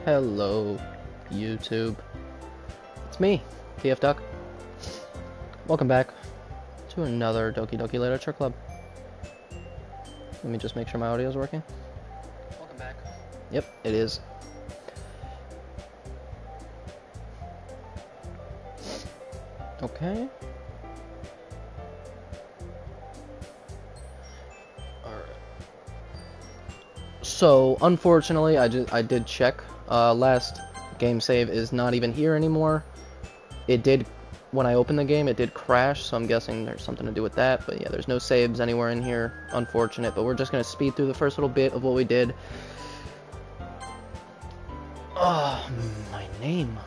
Hello, YouTube. It's me, TF Duck. Welcome back to another Doki Doki Literature Club. Let me just make sure my audio is working. Welcome back. Yep, it is. Okay. Alright. So, unfortunately, I did check. Last game save is not even here anymore. It did, when I opened the game, it did crash, so I'm guessing there's something to do with that. But yeah, there's no saves anywhere in here. Unfortunate, but we're just going to speed through the first little bit of what we did. Oh, my name.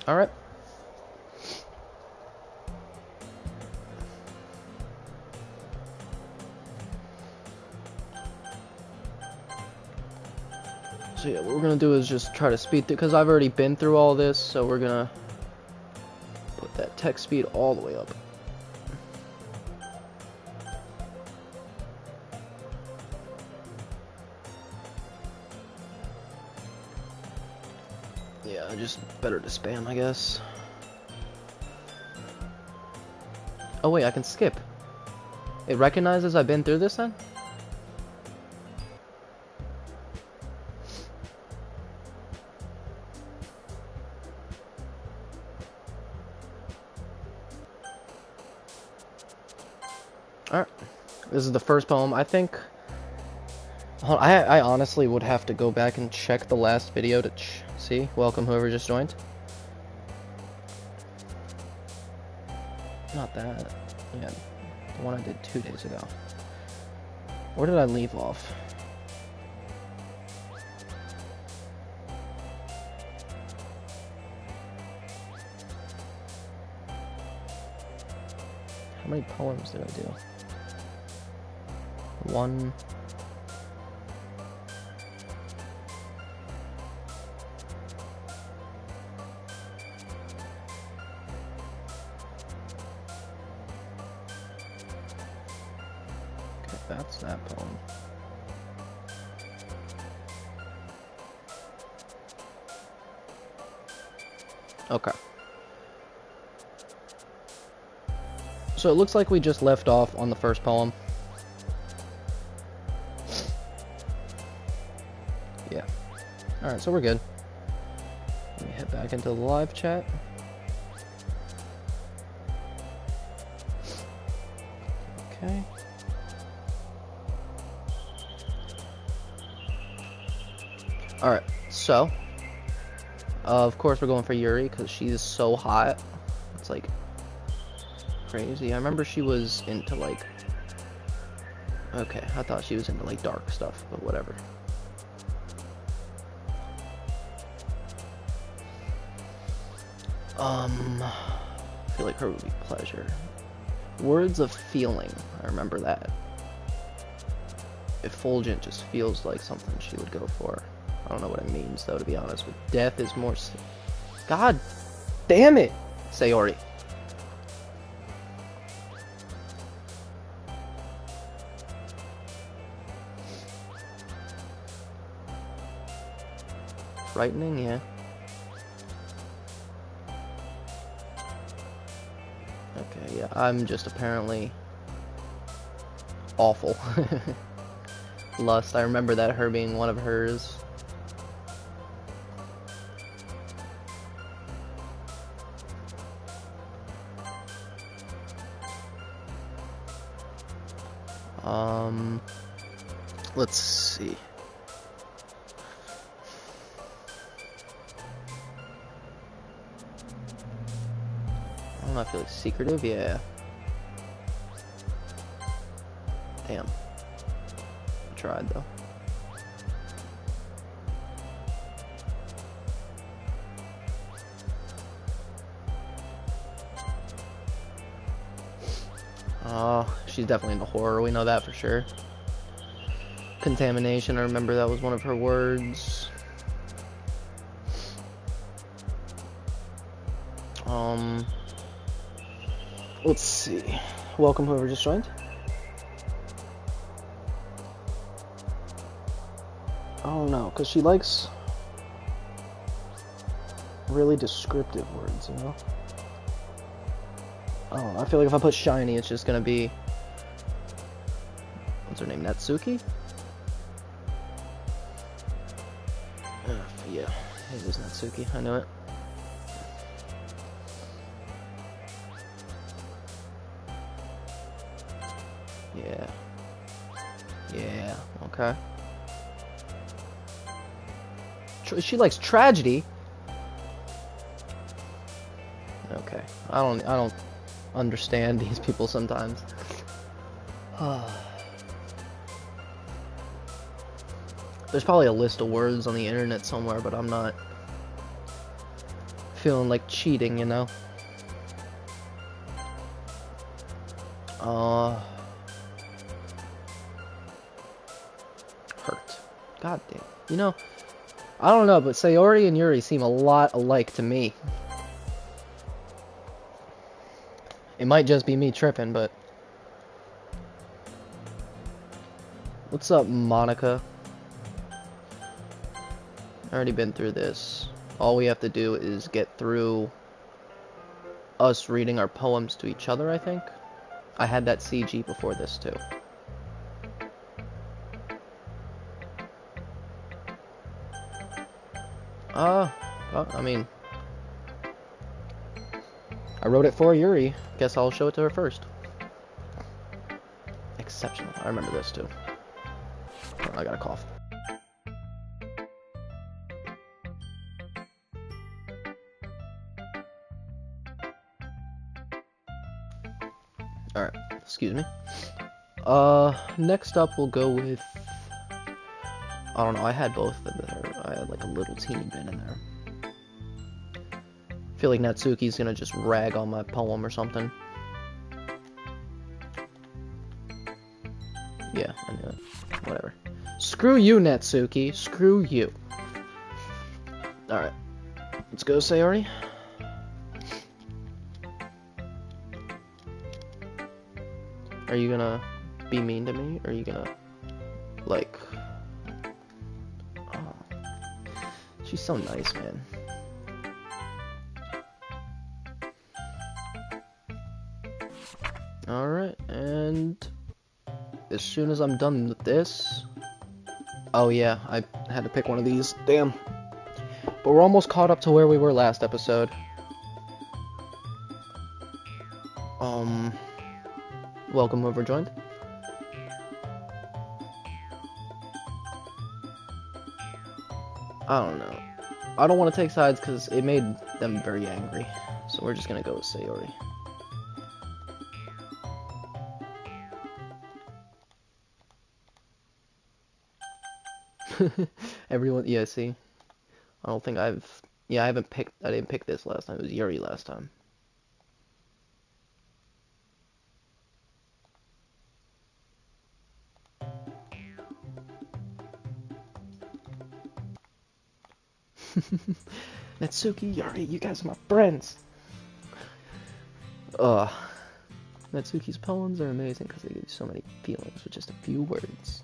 Alright. So yeah, what we're gonna do is just try to speed through, because I've already been through all this, so we're gonna put that text speed all the way up. Yeah, just better to spam, I guess. Oh wait, I can skip. It recognizes I've been through this then? Alright, this is the first poem. I think... I honestly would have to go back and check the last video to see. Welcome whoever just joined. Not that. Yeah, the one I did 2 days ago. Where did I leave off? How many poems did I do? 1. Okay, that's that poem. Okay. So it looks like we just left off on the first poem. Yeah. Alright, so we're good. Let me head back into the live chat. Okay. Alright, so. Of course we're going for Yuri, because she's so hot. It's like... crazy. I remember she was into like... okay, I thought she was into like dark stuff, but whatever. I feel like her would be pleasure. Words of feeling. I remember that. Effulgent just feels like something she would go for. I don't know what it means though, to be honest. But death is more... God damn it, Sayori. Frightening, yeah. Okay, yeah, I'm just apparently awful. Lust, I remember that, her being one of hers. Let's see. I don't know, I feel like secretive, yeah. Damn. I tried though. Oh, she's definitely into horror, we know that for sure. Contamination, I remember that was one of her words. Let's see. Welcome whoever just joined. Oh no, because she likes really descriptive words, you know? I don't know, I feel like if I put shiny, it's just gonna be... What's her name, Natsuki? Yeah, it was Natsuki, I knew it. Yeah. Yeah, okay. She likes tragedy? Okay. I don't understand these people sometimes. There's probably a list of words on the internet somewhere, but I'm not feeling like cheating, you know? Hurt. God damn. You know, I don't know, but Sayori and Yuri seem a lot alike to me. It might just be me tripping, but... What's up, Monica? Already been through this. All we have to do is get through us reading our poems to each other, I think. I had that CG before this, too. Well, I mean... I wrote it for Yuri. Guess I'll show it to her first. Exceptional. I remember this, too. Oh, I got a cough. Alright, excuse me. Next up we'll go with... I don't know, I had both of them there. I had like a little teeny bit in there. I feel like Natsuki's gonna just rag on my poem or something. Yeah, I knew it. Whatever. Screw you, Natsuki. Screw you. Alright. Let's go, Sayori. Are you gonna be mean to me? Or are you gonna, like... Oh. She's so nice, man. Alright, and... as soon as I'm done with this... Oh yeah, I had to pick one of these. Damn. But we're almost caught up to where we were last episode. Welcome whoever joined. I don't know. I don't want to take sides because it made them very angry. So we're just gonna go with Sayori. Everyone, yeah, see? I don't think yeah, I didn't pick this last time. It was Yuri last time. Natsuki, Yuri, you guys are my friends. Natsuki's poems are amazing because they give you so many feelings with just a few words.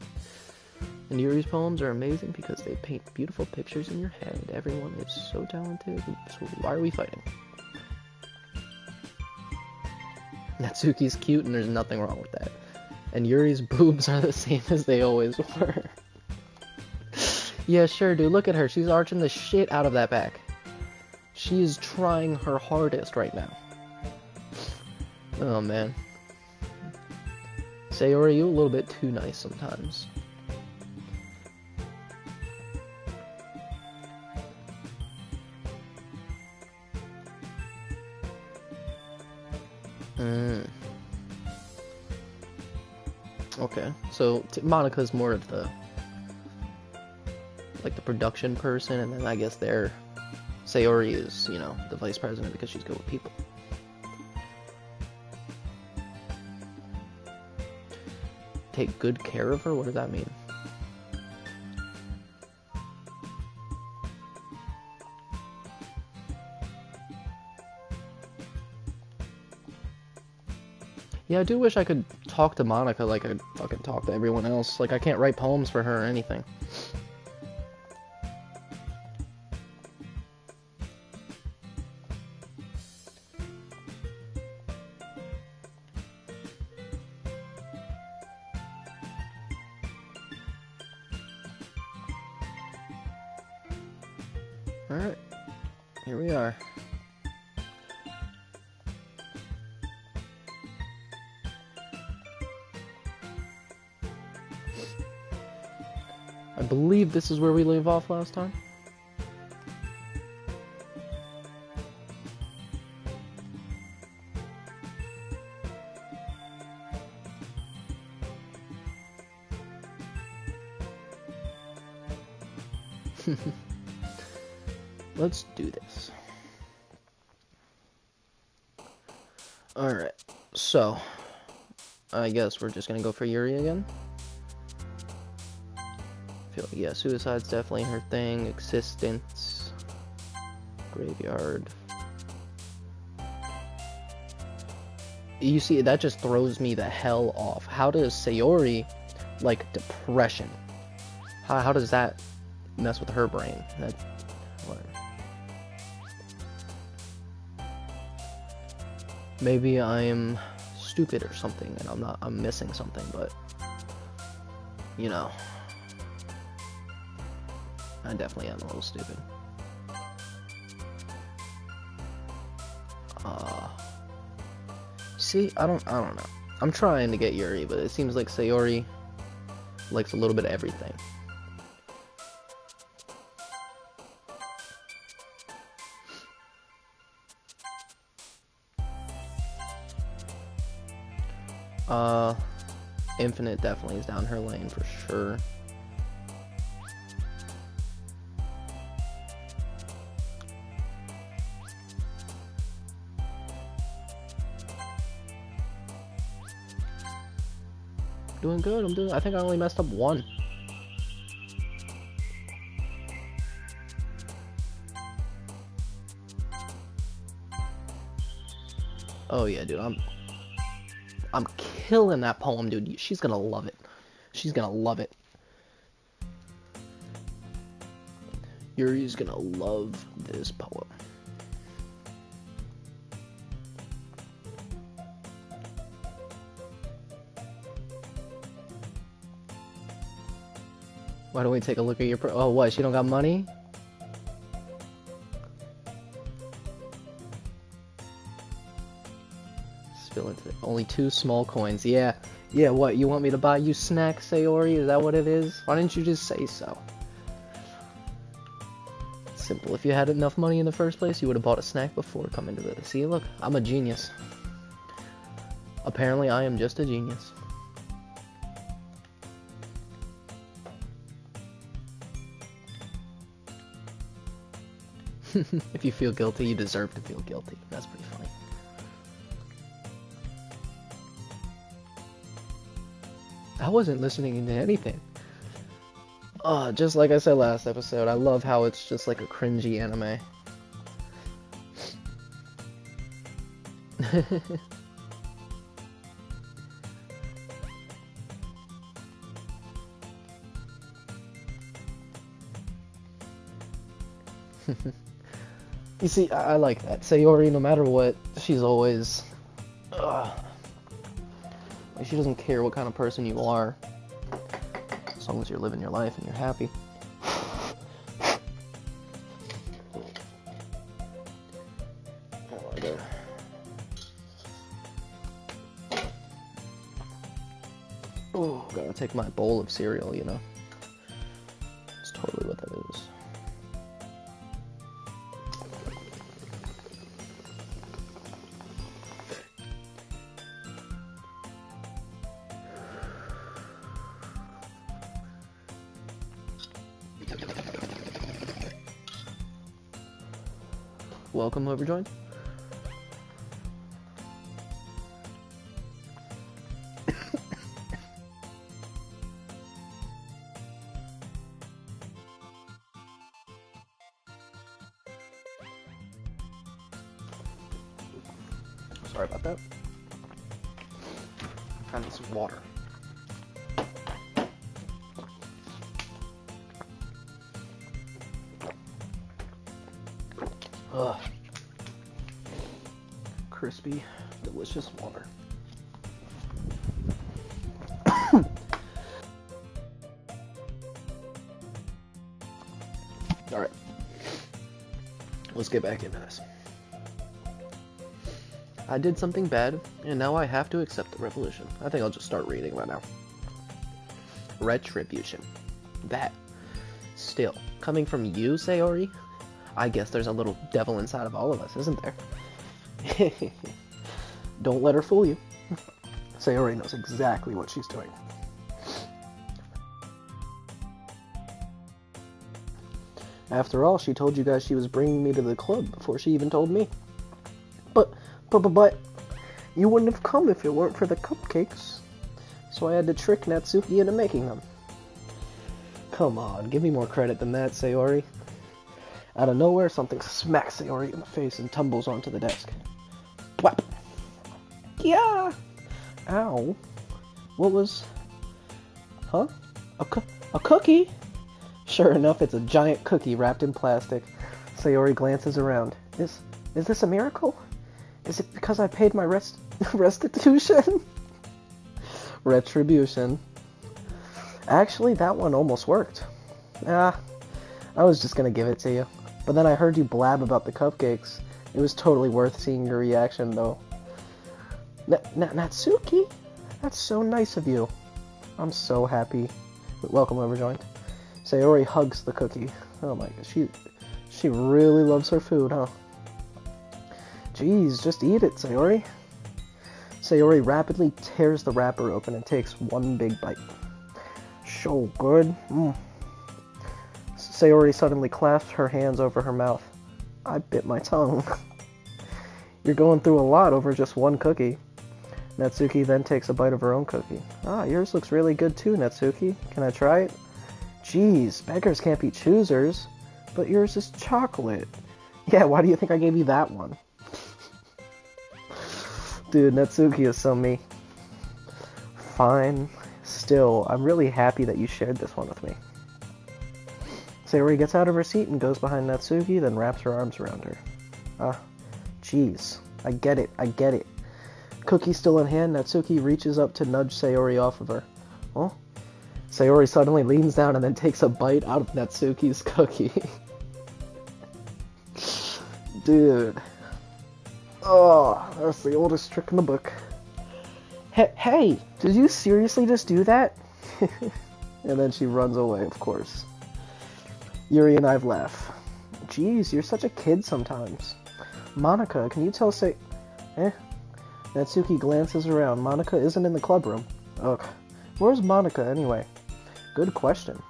And Yuri's poems are amazing because they paint beautiful pictures in your head. Everyone is so talented, so why are we fighting? Natsuki's cute and there's nothing wrong with that. And Yuri's boobs are the same as they always were. Yeah, sure, dude, look at her. She's arching the shit out of that back. She is trying her hardest right now. Oh, man. Sayori, you a little bit too nice sometimes. Okay, so Monica's more of the, like, the production person, and then I guess Sayori is, you know, the vice president because she's good with people. Take good care of her? What does that mean? Yeah, I do wish I could talk to Monica like I fucking talk to everyone else. Like, I can't write poems for her or anything. Alright, here we are. I believe this is where we leave off last time. Let's do this. Alright, so I guess we're just gonna go for Yuri again. Yeah, suicide's definitely her thing. Existence. Graveyard. You see, that just throws me the hell off. How does Sayori like depression? How does that mess with her brain? That, what? Maybe I'm stupid or something and I'm missing something, but you know, I definitely am a little stupid. See, I don't know. I'm trying to get Yuri, but it seems like Sayori likes a little bit of everything. Infinite definitely is down her lane for sure. Doing good, I think I only messed up one. Oh yeah, dude, I'm killing that poem, dude. She's gonna love it. She's gonna love it. Yuri's gonna love this poem. Why don't we take a look at your oh, what? She don't got money? Spill into it. Only 2 small coins. Yeah. Yeah, what? You want me to buy you snacks, Sayori? Is that what it is? Why didn't you just say so? It's simple. If you had enough money in the first place, you would have bought a snack before coming to this. See, look. I'm a genius. Apparently, I am just a genius. If you feel guilty, you deserve to feel guilty. That's pretty funny. I wasn't listening to anything. Just like I said last episode, I love how it's just like a cringy anime. You see, I like that. Sayori, no matter what, she's always... like, she doesn't care what kind of person you are, as long as you're living your life and you're happy. Oh, gotta take my bowl of cereal, you know. That's totally what that is. Welcome, whoever joined. Sorry about that. I need some water. Ugh. Crispy, delicious water. Alright. Let's get back into this. I did something bad, and now I have to accept the revolution. I think I'll just start reading right now. Retribution. That. Still. Coming from you, Sayori? I guess there's a little devil inside of all of us, isn't there? Don't let her fool you. Sayori knows exactly what she's doing. After all, she told you guys she was bringing me to the club before she even told me. But, you wouldn't have come if it weren't for the cupcakes. So I had to trick Natsuki into making them. Come on, give me more credit than that, Sayori. Out of nowhere, something smacks Sayori in the face and tumbles onto the desk. Whap! Yeah! Ow. What was... Huh? A cookie? Sure enough, it's a giant cookie wrapped in plastic. Sayori glances around. Is this a miracle? Is it because I paid my restitution? Retribution. Actually, that one almost worked. I was just gonna give it to you. But then I heard you blab about the cupcakes. It was totally worth seeing your reaction, though. Natsuki? That's so nice of you. I'm so happy. Welcome, overjoined. Sayori hugs the cookie. Oh my god, she really loves her food, huh? Jeez, just eat it, Sayori. Sayori rapidly tears the wrapper open and takes one big bite. So good. Sayori suddenly clasps her hands over her mouth. I bit my tongue. You're going through a lot over just one cookie. Natsuki then takes a bite of her own cookie. Ah, yours looks really good too, Natsuki. Can I try it? Jeez, beggars can't be choosers. But yours is chocolate. Yeah, why do you think I gave you that one? Dude, Natsuki is so me. Fine. Still, I'm really happy that you shared this one with me. Sayori gets out of her seat and goes behind Natsuki, then wraps her arms around her. Jeez. I get it. Cookie still in hand, Natsuki reaches up to nudge Sayori off of her. Oh? Sayori suddenly leans down and then takes a bite out of Natsuki's cookie. Dude. Oh, that's the oldest trick in the book. Hey, did you seriously just do that? And then she runs away, of course. Yuri and I laugh. Jeez, you're such a kid sometimes. Monica, can you tell Natsuki glances around. Monica isn't in the club room. Ugh. Where's Monica, anyway? Good question.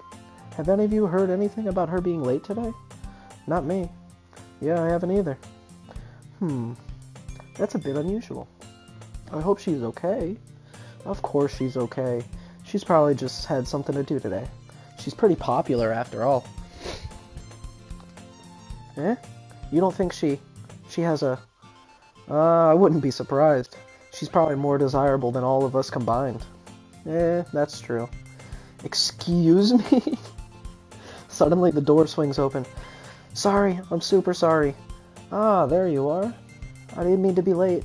Have any of you heard anything about her being late today? Not me. Yeah, I haven't either. That's a bit unusual. I hope she's okay. Of course she's okay. She's probably just had something to do today. She's pretty popular after all. You don't think she has a... I wouldn't be surprised. She's probably more desirable than all of us combined. That's true. Excuse me? Suddenly the door swings open. Sorry, I'm super sorry. Ah, there you are. I didn't mean to be late.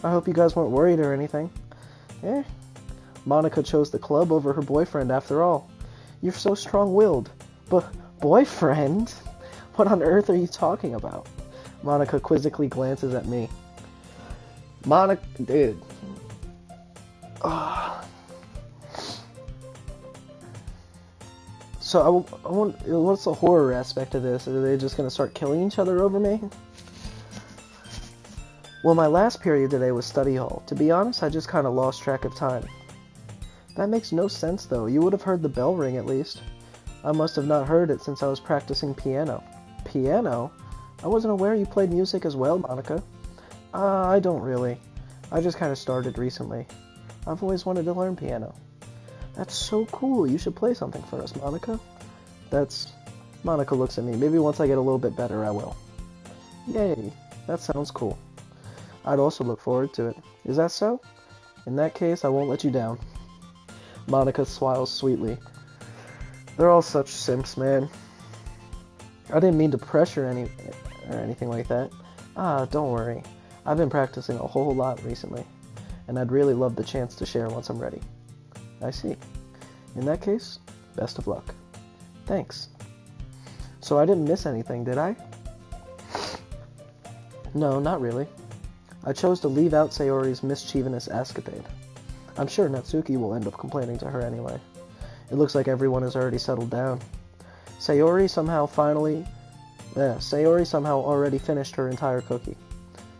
I hope you guys weren't worried or anything. Monica chose the club over her boyfriend after all. You're so strong-willed. Boyfriend? What on earth are you talking about? Monica quizzically glances at me. Monica, dude. So I want. What's the horror aspect of this? Are they just gonna start killing each other over me? Well, my last period today was study hall. To be honest, I just kind of lost track of time. That makes no sense, though. You would have heard the bell ring, at least. I must have not heard it since I was practicing piano. Piano? I wasn't aware you played music as well, Monica. I don't really. I just kind of started recently. I've always wanted to learn piano. That's so cool. You should play something for us, Monica. Monica looks at me. Maybe once I get a little bit better, I will. Yay. That sounds cool. I'd also look forward to it. Is that so? In that case, I won't let you down. Monica smiles sweetly. They're all such simps, man. I didn't mean to pressure or anything like that. Ah, don't worry. I've been practicing a whole lot recently, and I'd really love the chance to share once I'm ready. I see. In that case, best of luck. Thanks. So I didn't miss anything, did I? No, not really. I chose to leave out Sayori's mischievous escapade. I'm sure Natsuki will end up complaining to her anyway. It looks like everyone has already settled down. Sayori somehow already finished her entire cookie.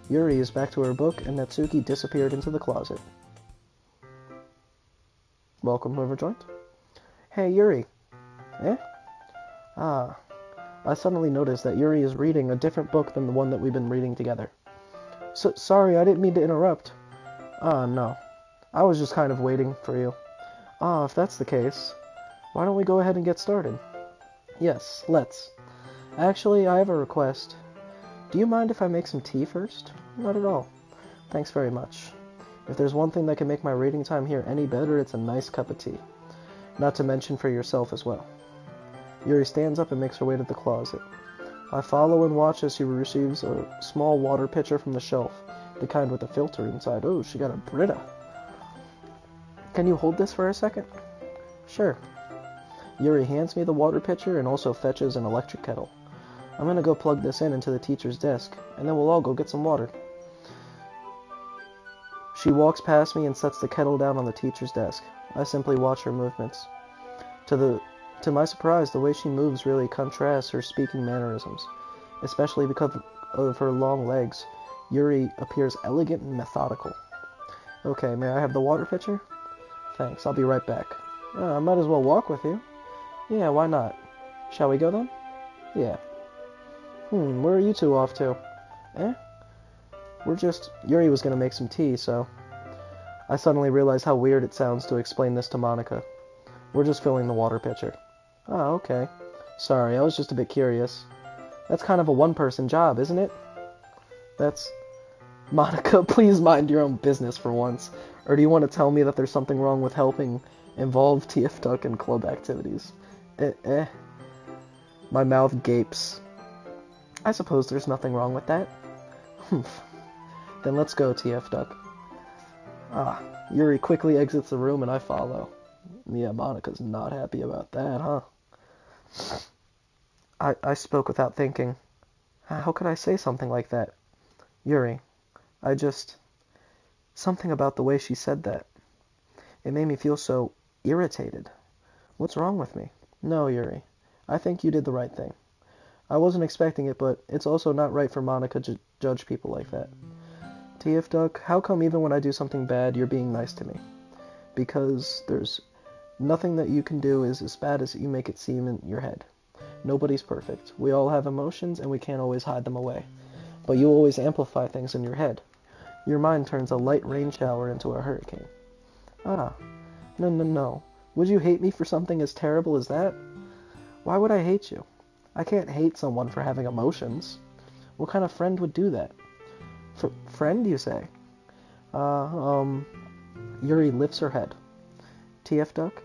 Yuri is back to her book, and Natsuki disappeared into the closet. Welcome, whoever joined. Hey, Yuri. Eh? Ah. I suddenly noticed that Yuri is reading a different book than the one that we've been reading together. Sorry, I didn't mean to interrupt. Ah, no. I was just kind of waiting for you. Ah, if that's the case, why don't we go ahead and get started? Yes, let's. Actually, I have a request. Do you mind if I make some tea first? Not at all. Thanks very much. If there's one thing that can make my reading time here any better, it's a nice cup of tea. Not to mention for yourself as well. Yuri stands up and makes her way to the closet. I follow and watch as she receives a small water pitcher from the shelf, the kind with a filter inside. Oh, she got a Brita. Can you hold this for a second? Sure. Yuri hands me the water pitcher and also fetches an electric kettle. I'm gonna go plug this into the teacher's desk, and then we'll all go get some water. She walks past me and sets the kettle down on the teacher's desk. I simply watch her movements. To my surprise, the way she moves really contrasts her speaking mannerisms. Especially because of her long legs, Yuri appears elegant and methodical. Okay, may I have the water pitcher? Thanks, I'll be right back. I might as well walk with you. Yeah, why not? Shall we go then? Yeah. Where are you two off to? Yuri was gonna make some tea, so... I suddenly realized how weird it sounds to explain this to Monica. We're just filling the water pitcher. Oh, okay. Sorry, I was just a bit curious. That's kind of a one-person job, isn't it? Monica, please mind your own business for once. Or do you want to tell me that there's something wrong with helping involve TF Duck in club activities? My mouth gapes. I suppose there's nothing wrong with that. Humph. Then let's go, TF Duck. Yuri quickly exits the room and I follow. Yeah, Monica's not happy about that, huh? I spoke without thinking. How could I say something like that? Yuri, something about the way she said that. It made me feel so irritated. What's wrong with me? No, Yuri. I think you did the right thing. I wasn't expecting it, but it's also not right for Monica to judge people like that. TF Duck, how come even when I do something bad, you're being nice to me? Because there's nothing that you can do is as bad as you make it seem in your head. Nobody's perfect. We all have emotions, and we can't always hide them away. But you always amplify things in your head. Your mind turns a light rain shower into a hurricane. No. Would you hate me for something as terrible as that? Why would I hate you? I can't hate someone for having emotions. What kind of friend would do that? Friend, you say? Yuri lifts her head. TF Duck,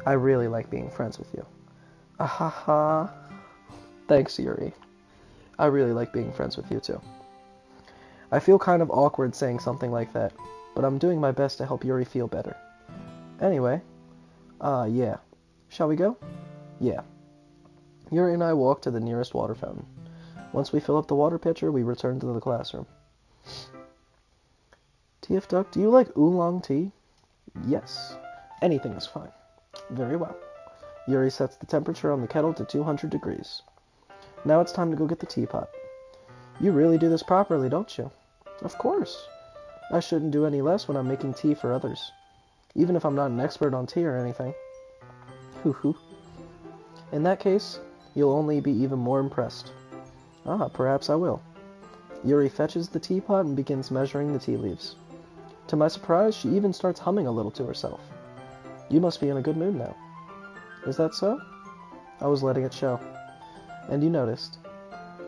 I really like being friends with you. Ahaha. Thanks, Yuri. I really like being friends with you, too. I feel kind of awkward saying something like that, but I'm doing my best to help Yuri feel better. Anyway, yeah. Shall we go? Yeah. Yuri and I walk to the nearest water fountain. Once we fill up the water pitcher, we return to the classroom. TF Duck, do you like oolong tea? Yes. Anything is fine. Very well. Yuri sets the temperature on the kettle to 200 degrees. Now it's time to go get the teapot. You really do this properly, don't you? Of course. I shouldn't do any less when I'm making tea for others. Even if I'm not an expert on tea or anything. Hoo-hoo. In that case, you'll only be even more impressed. Perhaps I will. Yuri fetches the teapot and begins measuring the tea leaves. To my surprise, she even starts humming a little to herself. You must be in a good mood now. Is that so? I was letting it show. And you noticed.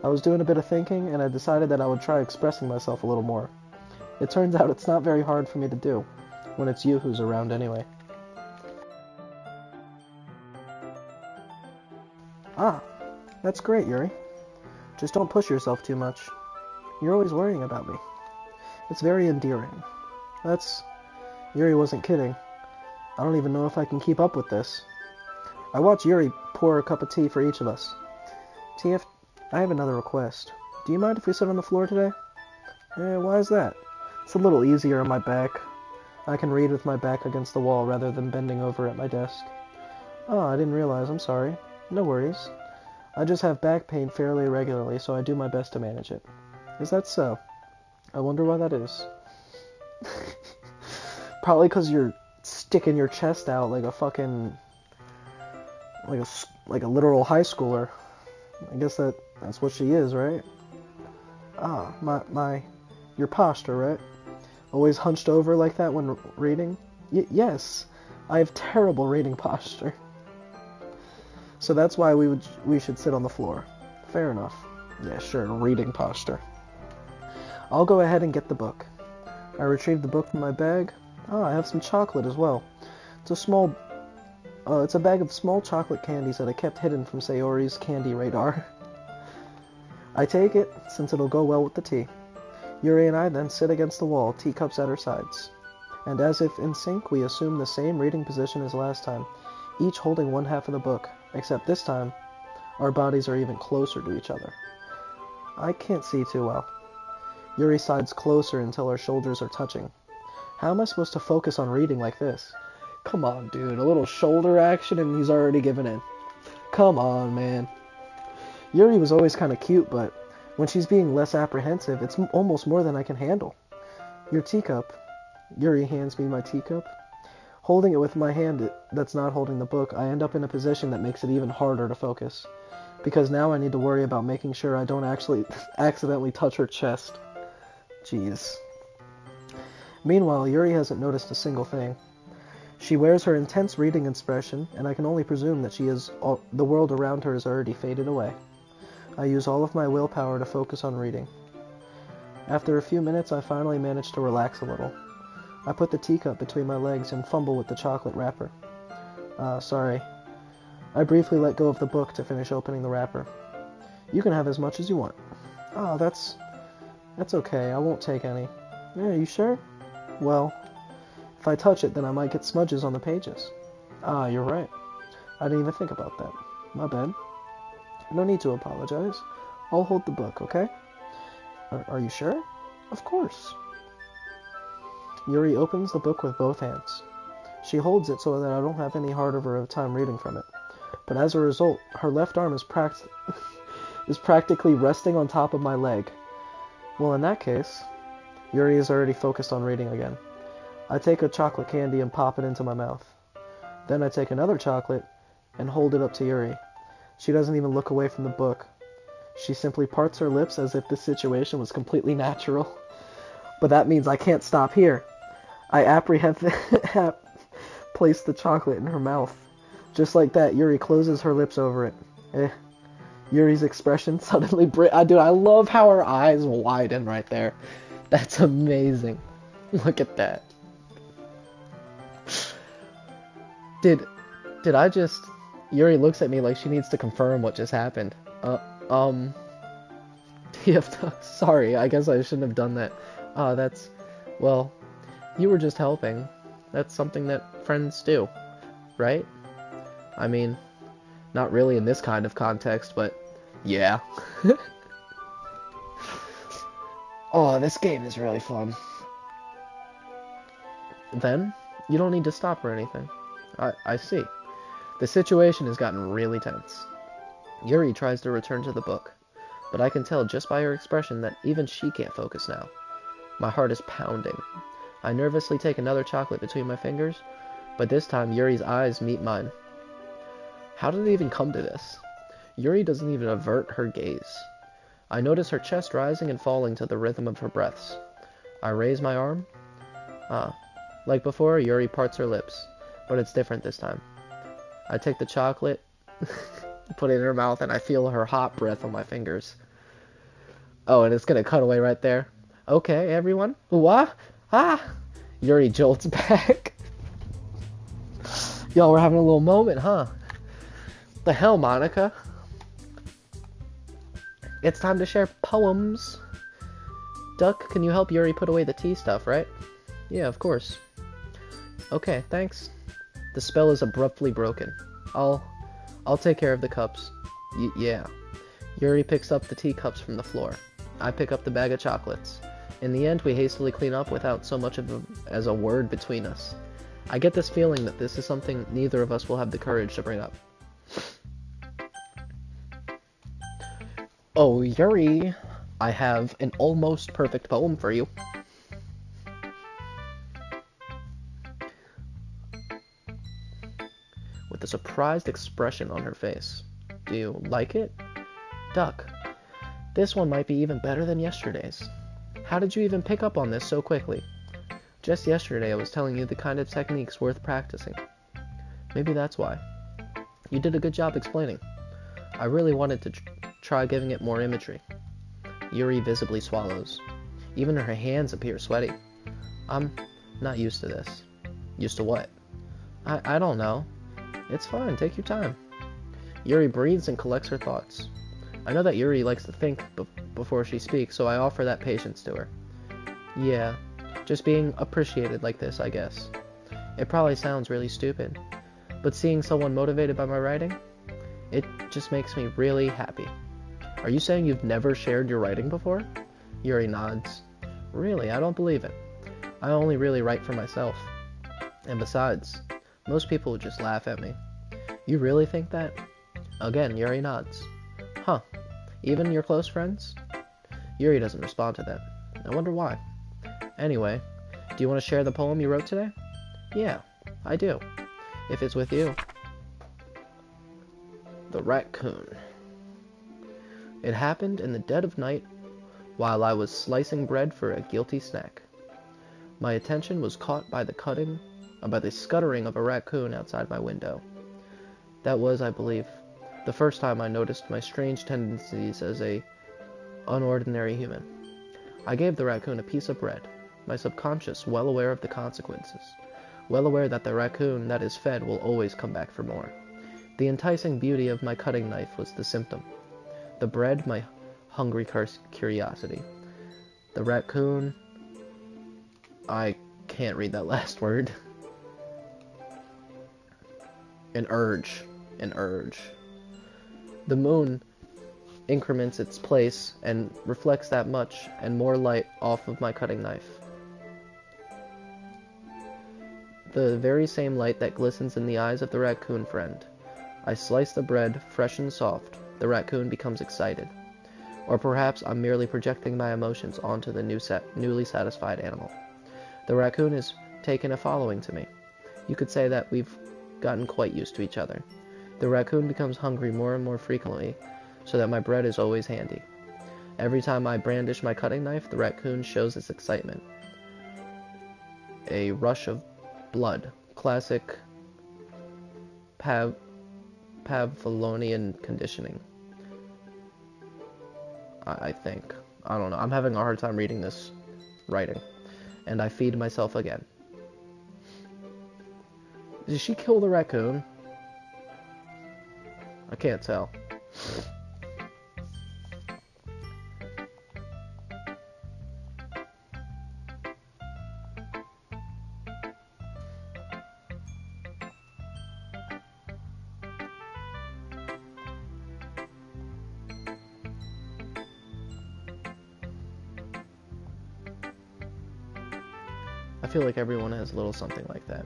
I was doing a bit of thinking, and I decided that I would try expressing myself a little more. It turns out it's not very hard for me to do. when it's you who's around anyway. Ah, that's great, Yuri. Just don't push yourself too much. You're always worrying about me. It's very endearing. Yuri wasn't kidding. I don't even know if I can keep up with this. I watch Yuri pour a cup of tea for each of us. TF, I have another request. Do you mind if we sit on the floor today? Why is that? It's a little easier on my back. I can read with my back against the wall rather than bending over at my desk. Oh, I didn't realize. I'm sorry. No worries. I just have back pain fairly regularly, so I do my best to manage it. Is that so? I wonder why that is. Probably because you're sticking your chest out like a fucking... like a literal high schooler. I guess that's what she is, right? Ah, your posture, right? Always hunched over like that when reading? Yes, I have terrible reading posture. So that's why we should sit on the floor. Fair enough. Yeah, sure, reading posture. I'll go ahead and get the book. I retrieved the book from my bag. Ah, I have some chocolate as well. It's a bag of small chocolate candies that I kept hidden from Sayori's candy radar. I take it, since it'll go well with the tea. Yuri and I then sit against the wall, teacups at our sides. And as if in sync, we assume the same reading position as last time, each holding one half of the book, except this time, our bodies are even closer to each other. I can't see too well. Yuri sides closer until our shoulders are touching. How am I supposed to focus on reading like this? Come on, dude, a little shoulder action and he's already given in. Come on, man. Yuri was always kind of cute, but when she's being less apprehensive, it's almost more than I can handle. Your teacup. Yuri hands me my teacup. Holding it with my hand that's not holding the book, I end up in a position that makes it even harder to focus. Because now I need to worry about making sure I don't actually accidentally touch her chest. Jeez. Meanwhile, Yuri hasn't noticed a single thing. She wears her intense reading expression, and I can only presume that the world around her has already faded away. I use all of my willpower to focus on reading. After a few minutes, I finally manage to relax a little. I put the teacup between my legs and fumble with the chocolate wrapper. Sorry. I briefly let go of the book to finish opening the wrapper. You can have as much as you want. Oh, that's okay. I won't take any. Yeah, you sure? Well, if I touch it, then I might get smudges on the pages. Ah, you're right. I didn't even think about that. My bad. No need to apologize. I'll hold the book, okay? Are you sure? Of course. Yuri opens the book with both hands. She holds it so that I don't have any harder of a time reading from it. But as a result, her left arm is practically resting on top of my leg. Well, in that case, Yuri is already focused on reading again. I take a chocolate candy and pop it into my mouth. Then I take another chocolate and hold it up to Yuri. She doesn't even look away from the book. She simply parts her lips as if this situation was completely natural. But that means I can't stop here. I place the chocolate in her mouth. Just like that, Yuri closes her lips over it. Yuri's expression suddenly dude, I love how her eyes widen right there. That's amazing. Look at that. Did I just... Yuri looks at me like she needs to confirm what just happened. Sorry, I guess I shouldn't have done that. Well, you were just helping. That's something that friends do, right? I mean, not really in this kind of context, but yeah. Oh, this game is really fun. Then, you don't need to stop or anything. I see. The situation has gotten really tense. Yuri tries to return to the book, but I can tell just by her expression that even she can't focus now. My heart is pounding. I nervously take another chocolate between my fingers, but this time Yuri's eyes meet mine. How did it even come to this? Yuri doesn't even avert her gaze. I notice her chest rising and falling to the rhythm of her breaths. I raise my arm. Like before, Yuri parts her lips, but it's different this time. I take the chocolate, put it in her mouth, and I feel her hot breath on my fingers. Oh, and it's gonna cut away right there. Okay, everyone. What? Yuri jolts back. Yo, we're having a little moment, huh? The hell, Monica? It's time to share poems. Duck, can you help Yuri put away the tea stuff, right? Yeah, of course. Okay, thanks. The spell is abruptly broken. I'll take care of the cups. Yeah. Yuri picks up the teacups from the floor. I pick up the bag of chocolates. In the end, we hastily clean up without so much as a word between us. I get this feeling that this is something neither of us will have the courage to bring up. Oh, Yuri, I have an almost perfect poem for you. With a surprised expression on her face. Do you like it? Duck, this one might be even better than yesterday's. How did you even pick up on this so quickly? Just yesterday I was telling you the kind of techniques worth practicing. Maybe that's why. You did a good job explaining. I really wanted to try giving it more imagery. Yuri visibly swallows. Even her hands appear sweaty. I'm not used to this. Used to what? I don't know. It's fine, take your time. Yuri breathes and collects her thoughts. I know that Yuri likes to think before she speaks, so I offer that patience to her. Yeah, just being appreciated like this, I guess. It probably sounds really stupid, but seeing someone motivated by my writing, it just makes me really happy. Are you saying you've never shared your writing before? Yuri nods. Really, I don't believe it. I only really write for myself. And besides, most people would just laugh at me. You really think that? Again, Yuri nods. Huh. Even your close friends? Yuri doesn't respond to that. I wonder why. Anyway, do you want to share the poem you wrote today? Yeah, I do. If it's with you. The Raccoon. It happened in the dead of night while I was slicing bread for a guilty snack. My attention was caught by the scuttering of a raccoon outside my window. That was, I believe, the first time I noticed my strange tendencies as a unordinary human. I gave the raccoon a piece of bread, my subconscious well aware of the consequences, well aware that the raccoon that is fed will always come back for more. The enticing beauty of my cutting knife was the symptom. The bread, my hungry curiosity. The raccoon... I can't read that last word. An urge. The moon increments its place and reflects that much and more light off of my cutting knife. The very same light that glistens in the eyes of the raccoon friend. I slice the bread, fresh and soft. The raccoon becomes excited. Or perhaps I'm merely projecting my emotions onto the newly satisfied animal. The raccoon has taken a following to me. You could say that we've gotten quite used to each other. The raccoon becomes hungry more and more frequently, so that my bread is always handy. Every time I brandish my cutting knife, the raccoon shows its excitement. A rush of blood. Classic Pavlovian conditioning. I think. I don't know. I'm having a hard time reading this writing. And I feed myself again. Did she kill the raccoon? I can't tell. I feel like everyone has a little something like that.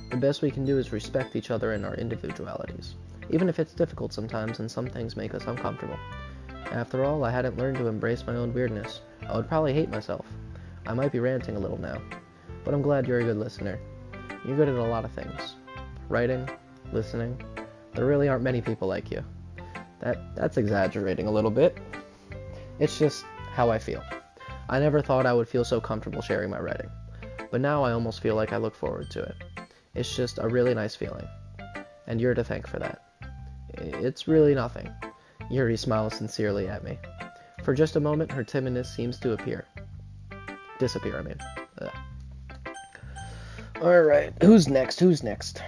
The best we can do is respect each other and our individualities, even if it's difficult sometimes and some things make us uncomfortable. After all, I hadn't learned to embrace my own weirdness. I would probably hate myself. I might be ranting a little now, but I'm glad you're a good listener. You're good at a lot of things. Writing, listening. There really aren't many people like you. That's exaggerating a little bit. It's just how I feel. I never thought I would feel so comfortable sharing my writing. But now I almost feel like I look forward to it. It's just a really nice feeling. And you're to thank for that. It's really nothing. Yuri smiles sincerely at me. For just a moment, her timidness seems to disappear. Ugh. Alright, who's next? Who's next?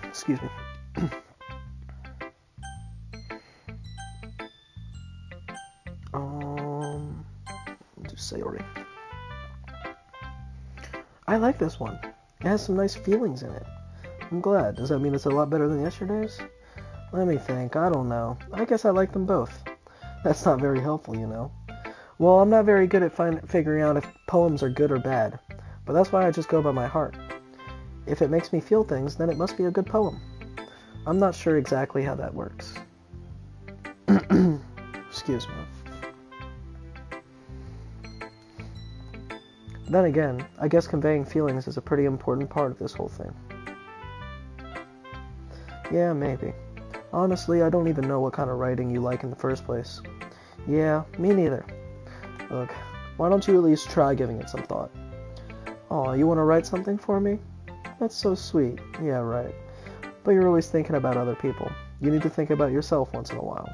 Excuse me. Just Sayori. I like this one. It has some nice feelings in it. I'm glad. Does that mean it's a lot better than yesterday's? Let me think. I don't know. I guess I like them both. That's not very helpful, you know. Well, I'm not very good at figuring out if poems are good or bad, but that's why I just go by my heart. If it makes me feel things, then it must be a good poem. I'm not sure exactly how that works. Excuse me. Then again, I guess conveying feelings is a pretty important part of this whole thing. Yeah, maybe. Honestly, I don't even know what kind of writing you like in the first place. Yeah, me neither. Look, why don't you at least try giving it some thought? Aw, you want to write something for me? That's so sweet. Yeah, right. But you're always thinking about other people. You need to think about yourself once in a while.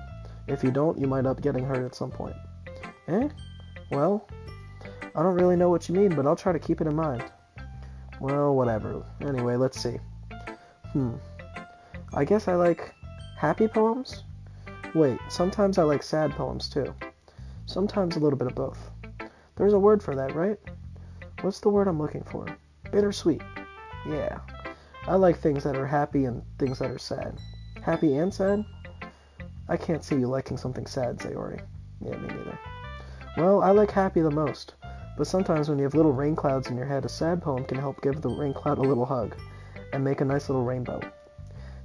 If you don't, you might end up getting hurt at some point. Eh? Well, I don't really know what you mean, but I'll try to keep it in mind. Well, whatever. Anyway, let's see. I guess I like happy poems? Wait, sometimes I like sad poems too. Sometimes a little bit of both. There's a word for that, right? What's the word I'm looking for? Bittersweet. Yeah. I like things that are happy and things that are sad. Happy and sad? I can't see you liking something sad, Sayori. Yeah, me neither. Well, I like happy the most. But sometimes when you have little rain clouds in your head, a sad poem can help give the rain cloud a little hug and make a nice little rainbow.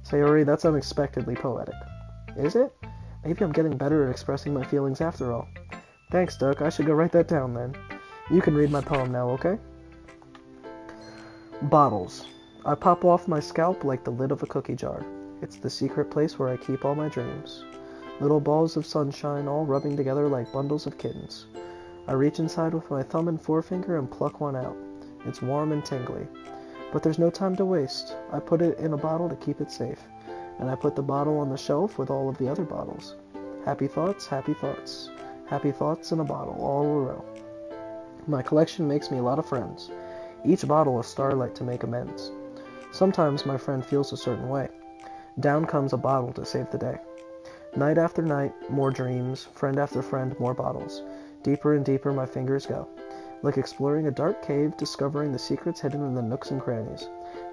Sayori, that's unexpectedly poetic. Is it? Maybe I'm getting better at expressing my feelings after all. Thanks, Duck. I should go write that down then. You can read my poem now, okay? Bottles. I pop off my scalp like the lid of a cookie jar. It's the secret place where I keep all my dreams. Little balls of sunshine all rubbing together like bundles of kittens. I reach inside with my thumb and forefinger and pluck one out. It's warm and tingly. But there's no time to waste. I put it in a bottle to keep it safe. And I put the bottle on the shelf with all of the other bottles. Happy thoughts, happy thoughts. Happy thoughts in a bottle, all in a row. My collection makes me a lot of friends. Each bottle a starlight to make amends. Sometimes my friend feels a certain way. Down comes a bottle to save the day. Night after night, more dreams. Friend after friend, more bottles. Deeper and deeper my fingers go. Like exploring a dark cave, discovering the secrets hidden in the nooks and crannies.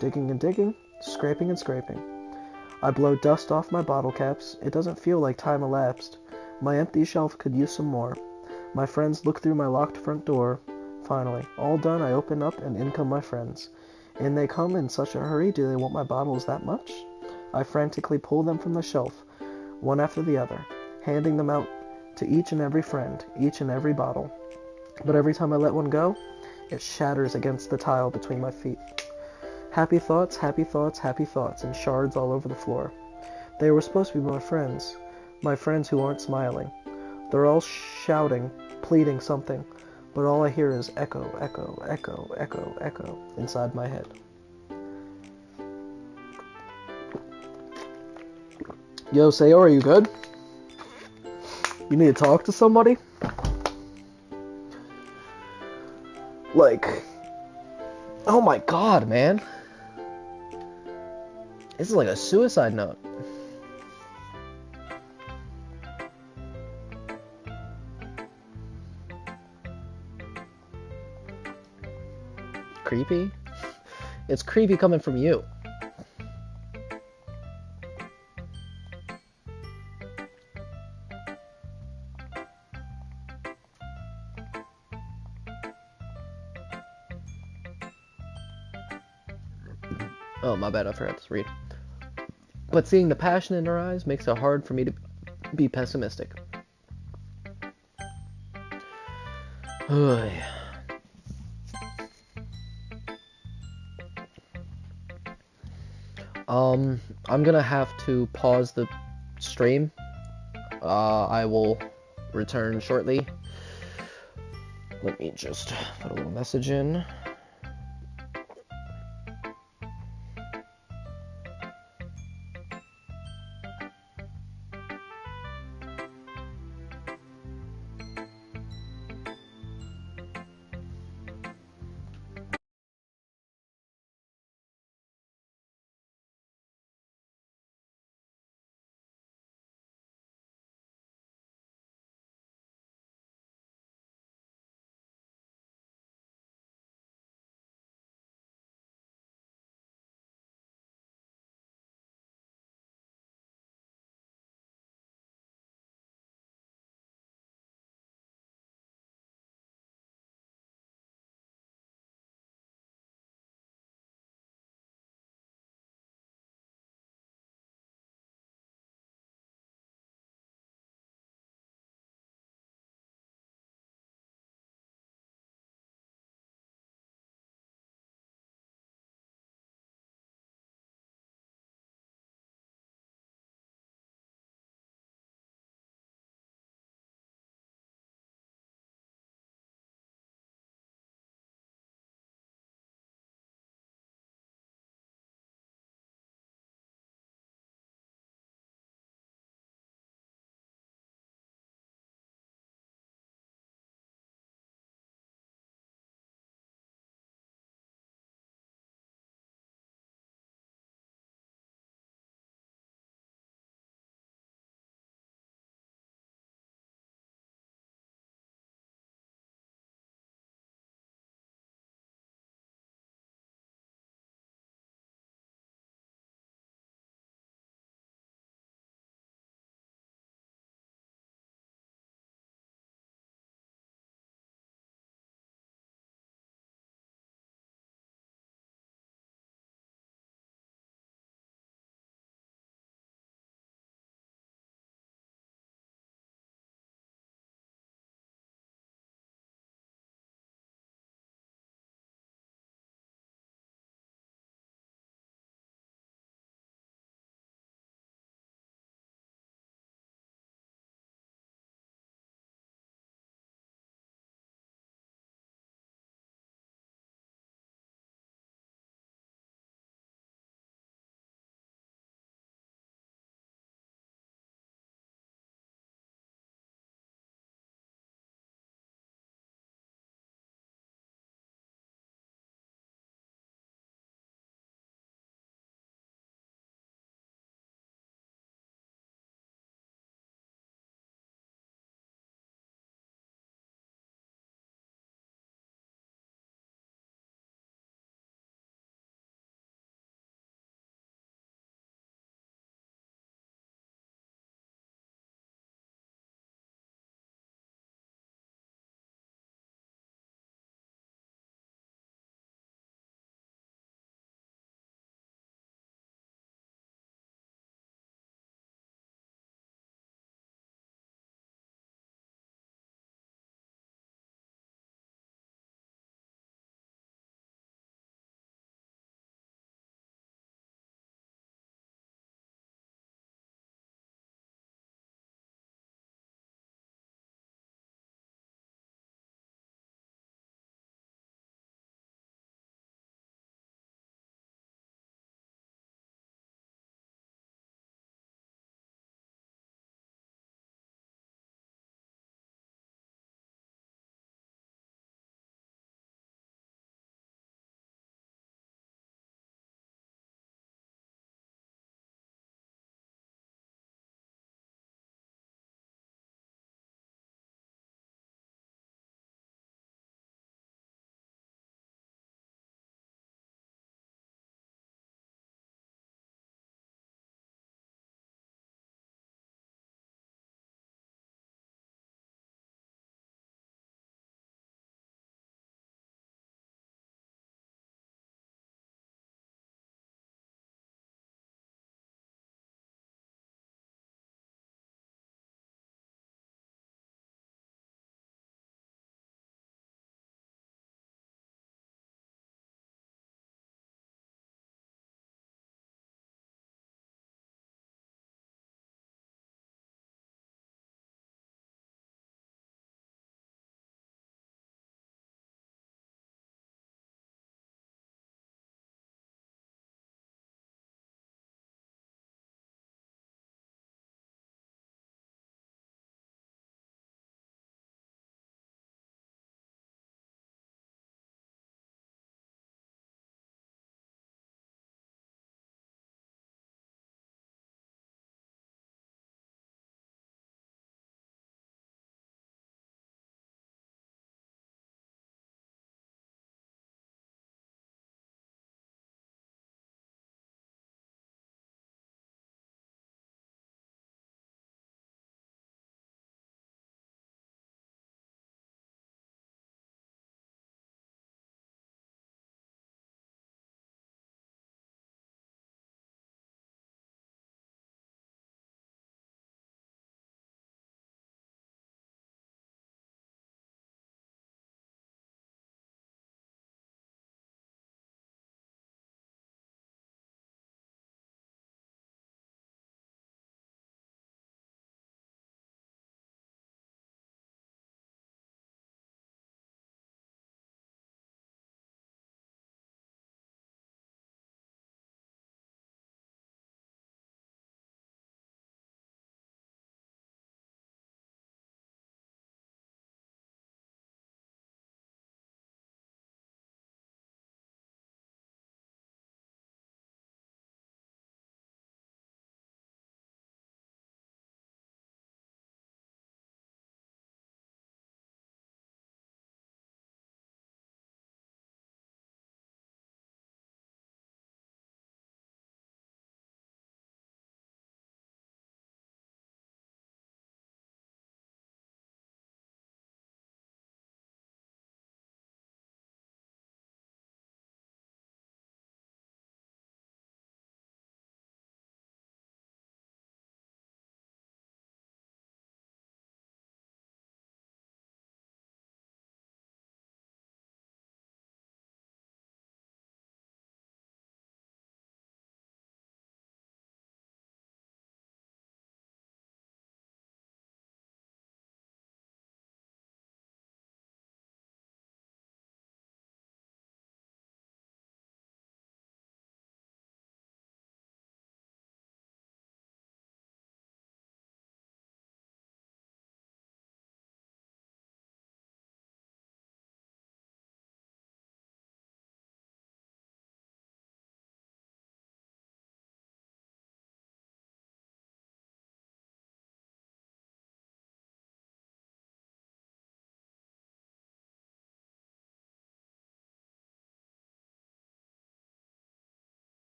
Digging and digging, scraping and scraping. I blow dust off my bottle caps. It doesn't feel like time elapsed. My empty shelf could use some more. My friends look through my locked front door. Finally, all done, I open up and in come my friends. In they come in such a hurry, do they want my bottles that much? I frantically pull them from the shelf, one after the other, handing them out to each and every friend, each and every bottle. But every time I let one go, it shatters against the tile between my feet. Happy thoughts, happy thoughts, happy thoughts, and shards all over the floor. They were supposed to be my friends who aren't smiling. They're all shouting, pleading something, but all I hear is echo, echo, echo, echo, echo inside my head. Yo, Sayori, you good? You need to talk to somebody? Like, oh my god, man. This is like a suicide note. Creepy? It's creepy coming from you. Oh, my bad, I forgot to read. But seeing the passion in her eyes makes it hard for me to be pessimistic. I'm gonna have to pause the stream. I will return shortly. Let me just put a little message in.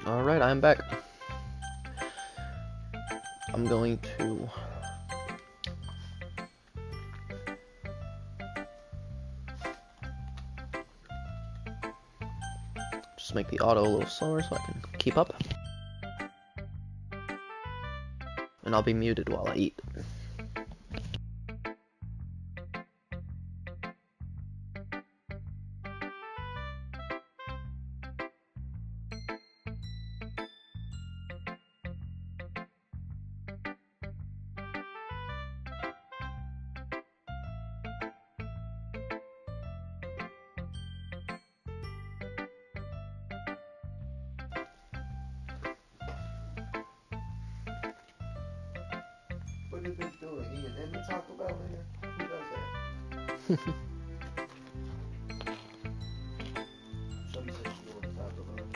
Alright, I'm back. I'm going to just make the auto a little slower so I can keep up. And I'll be muted while I eat. What is this doing? Eating in the Taco Bell here? Who does that? Some said she doing Taco Bell.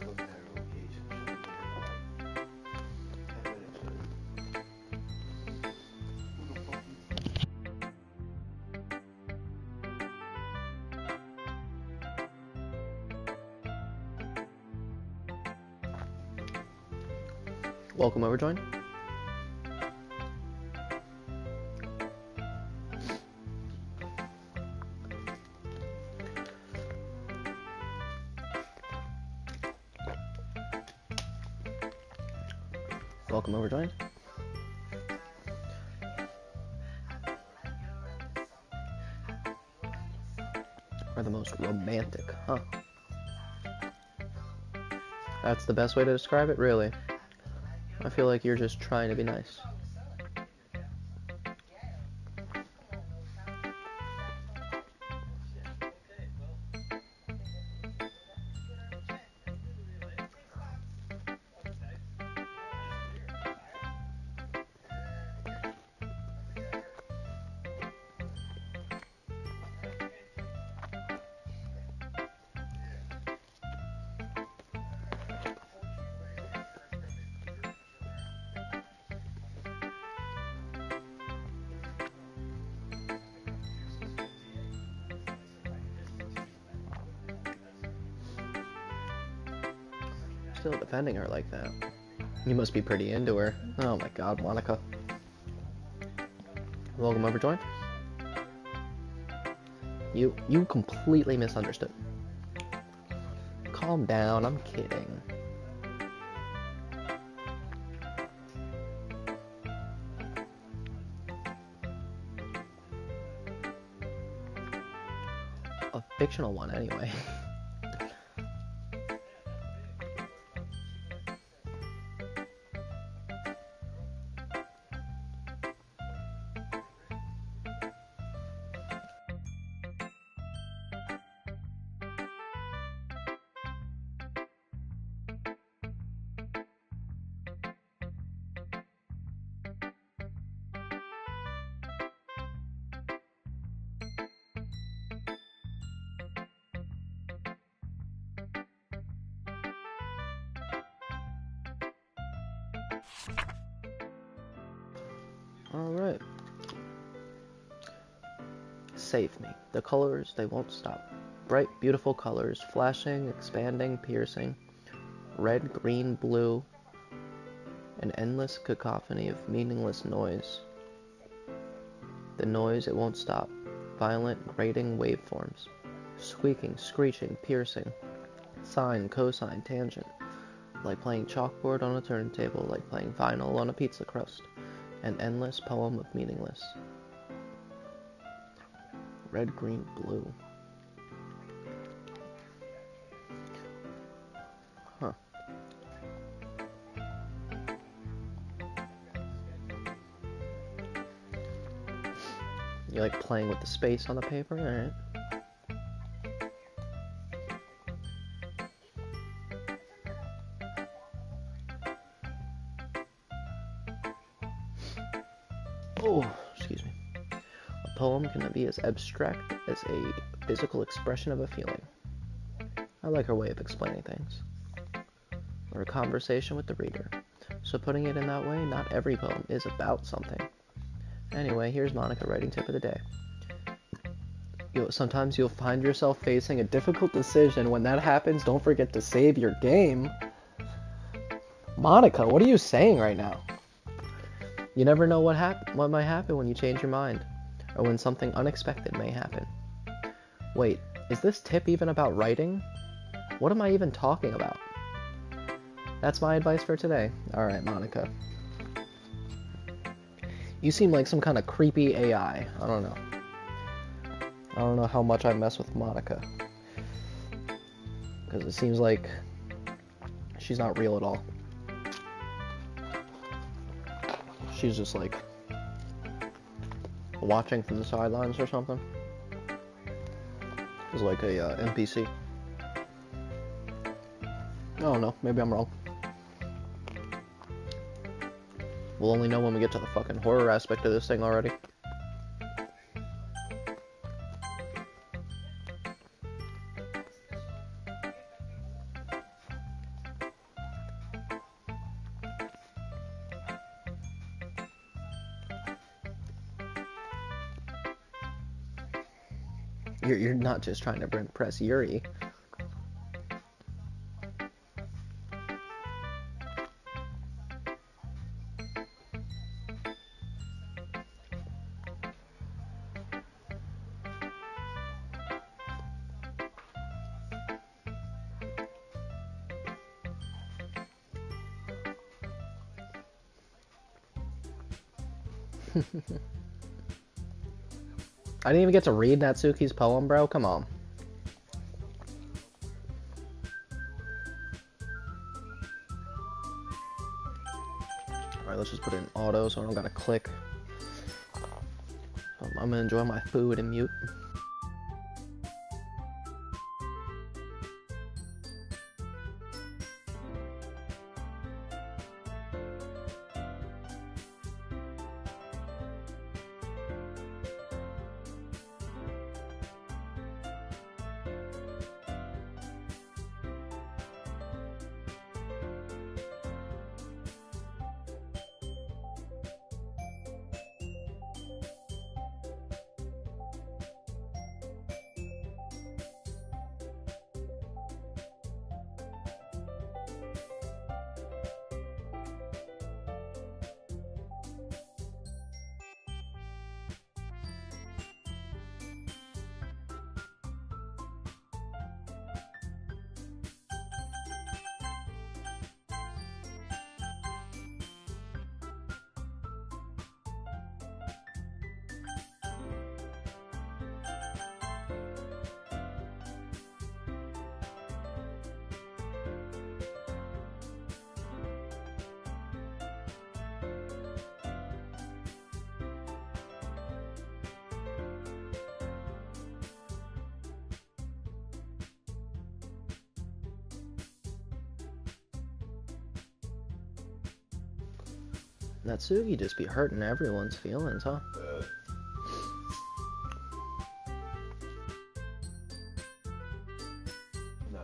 Wasn't at her location. She was there like 10 minutes later. Who the fuck is Welcome, Overjoin. Welcome, Overjoin. Are the most romantic, huh? That's the best way to describe it, really. I feel like you're just trying to be nice. Still defending her like that. You must be pretty into her. Oh my god, Monica. Welcome, Overjoin. You completely misunderstood. Calm down, I'm kidding. A fictional one, anyway. Alright. Save me. The colors, they won't stop. Bright, beautiful colors, flashing, expanding, piercing. Red, green, blue. An endless cacophony of meaningless noise. The noise, it won't stop. Violent, grating waveforms. Squeaking, screeching, piercing. Sine, cosine, tangent. Like playing chalkboard on a turntable, like playing vinyl on a pizza crust. An endless poem of meaningless. Red, green, blue. Huh. You like playing with the space on the paper? Alright. Oh, excuse me. A poem can be as abstract as a physical expression of a feeling. I like her way of explaining things. Or a conversation with the reader. So putting it in that way, not every poem is about something. Anyway, here's Monica writing tip of the day. Sometimes you'll find yourself facing a difficult decision. When that happens, don't forget to save your game. Monica, what are you saying right now? You never know what might happen when you change your mind, or when something unexpected may happen. Wait, is this tip even about writing? What am I even talking about? That's my advice for today. Alright, Monica. You seem like some kind of creepy AI. I don't know. I don't know how much I mess with Monica. Because it seems like she's not real at all. She's just like watching from the sidelines or something. It's like a NPC. I don't know, maybe I'm wrong. We'll only know when we get to the fucking horror aspect of this thing already. You're not just trying to impress Yuri. I didn't even get to read Natsuki's poem, bro. Come on. Alright, let's just put it in auto so I don't gotta click. I'm gonna enjoy my food and mute. Natsuki just be hurting everyone's feelings, huh? No.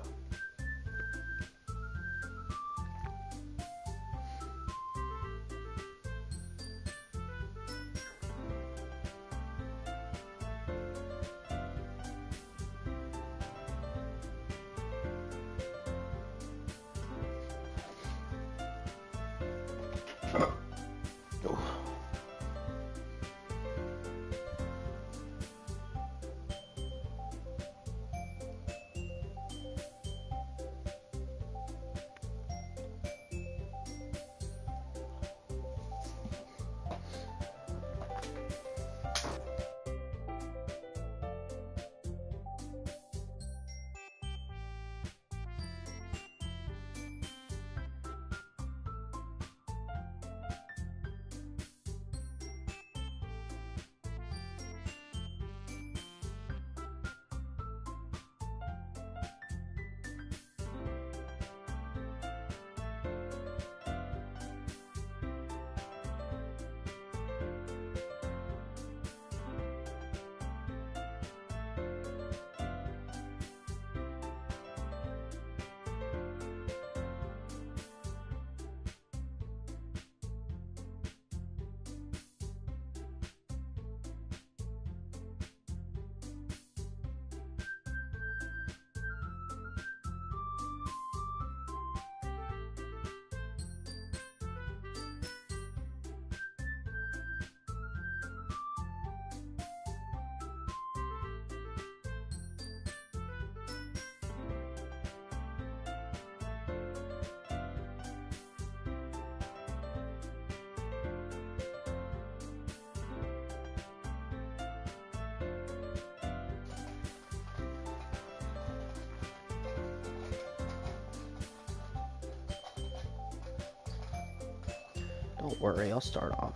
Don't worry, I'll start off.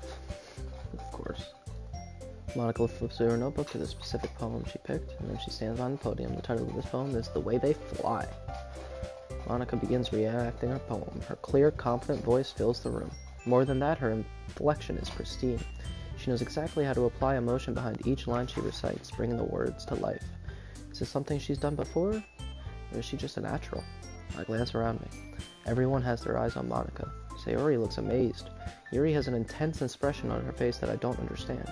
Of course. Monica flips through her notebook to the specific poem she picked, and then she stands on the podium. The title of this poem is The Way They Fly. Monica begins reenacting her poem. Her clear, confident voice fills the room. More than that, her inflection is pristine. She knows exactly how to apply emotion behind each line she recites, bringing the words to life. Is this something she's done before, or is she just a natural? I glance around me. Everyone has their eyes on Monica. Sayori looks amazed. Yuri has an intense expression on her face that I don't understand.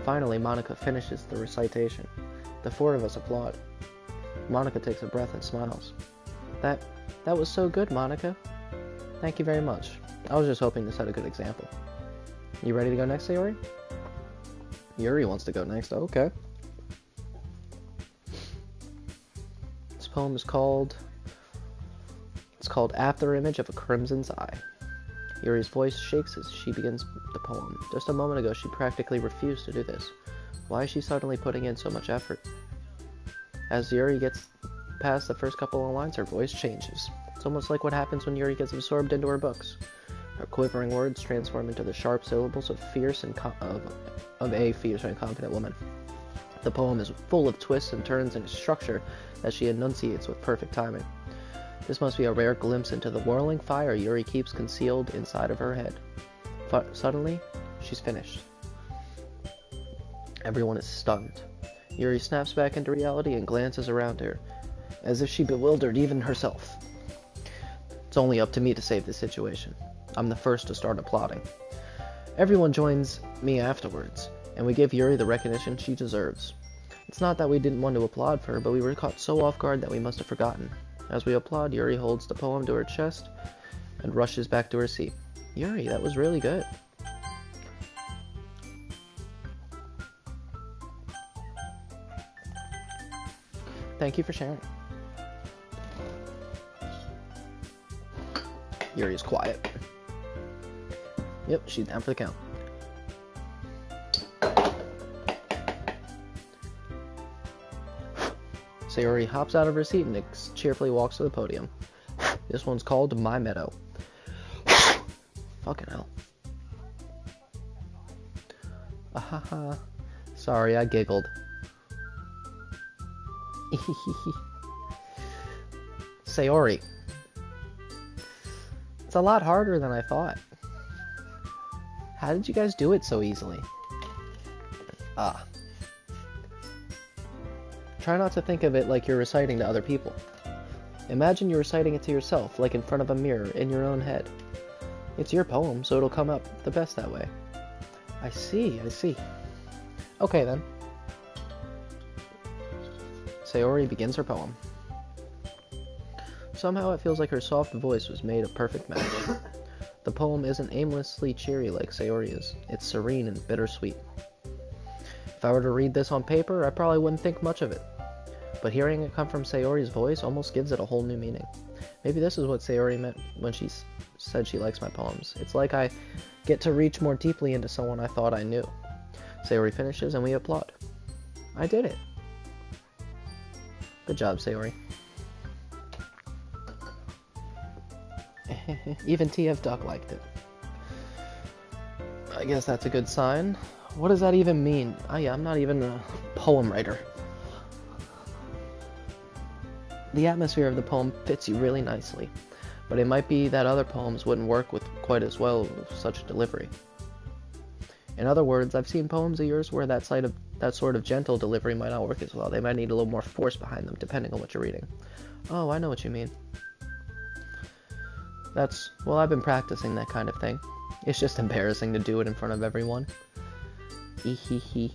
Finally, Monica finishes the recitation. The four of us applaud. Monica takes a breath and smiles. That was so good, Monica. Thank you very much. I was just hoping to set a good example. You ready to go next, Sayori? Yuri wants to go next. Oh, okay. This poem is called... It's called After Image of a Crimson's Eye. Yuri's voice shakes as she begins the poem. Just a moment ago, she practically refused to do this. Why is she suddenly putting in so much effort? As Yuri gets past the first couple of lines, her voice changes. It's almost like what happens when Yuri gets absorbed into her books. Her quivering words transform into the sharp syllables of a fierce and confident woman. The poem is full of twists and turns in its structure that she enunciates with perfect timing. This must be a rare glimpse into the whirling fire Yuri keeps concealed inside of her head. Suddenly, she's finished. Everyone is stunned. Yuri snaps back into reality and glances around her, as if she bewildered even herself. It's only up to me to save this situation. I'm the first to start applauding. Everyone joins me afterwards, and we give Yuri the recognition she deserves. It's not that we didn't want to applaud for her, but we were caught so off guard that we must have forgotten. As we applaud, Yuri holds the poem to her chest and rushes back to her seat. Yuri, that was really good. Thank you for sharing. Yuri's quiet. Yep, she's down for the count. Sayori hops out of her seat and cheerfully walks to the podium. This one's called My Meadow. Fucking hell. Ahaha. Sorry, I giggled. Sayori. It's a lot harder than I thought. How did you guys do it so easily? Try not to think of it like you're reciting to other people. Imagine you're reciting it to yourself, like in front of a mirror, in your own head. It's your poem, so it'll come up the best that way. I see. Okay then. Sayori begins her poem. Somehow it feels like her soft voice was made a perfect match. The poem isn't aimlessly cheery like Sayori is. It's serene and bittersweet. If I were to read this on paper, I probably wouldn't think much of it. But hearing it come from Sayori's voice almost gives it a whole new meaning. Maybe this is what Sayori meant when she said she likes my poems. It's like I get to reach more deeply into someone I thought I knew. Sayori finishes and we applaud. I did it. Good job, Sayori. Even TF Duck liked it. I guess that's a good sign. What does that even mean? I'm not even a poem writer. The atmosphere of the poem fits you really nicely, but it might be that other poems wouldn't work with quite as well with such a delivery. In other words, I've seen poems of yours where that sort of gentle delivery might not work as well. They might need a little more force behind them, depending on what you're reading. Oh, I know what you mean. Well, I've been practicing that kind of thing. It's just embarrassing to do it in front of everyone. Ehehe.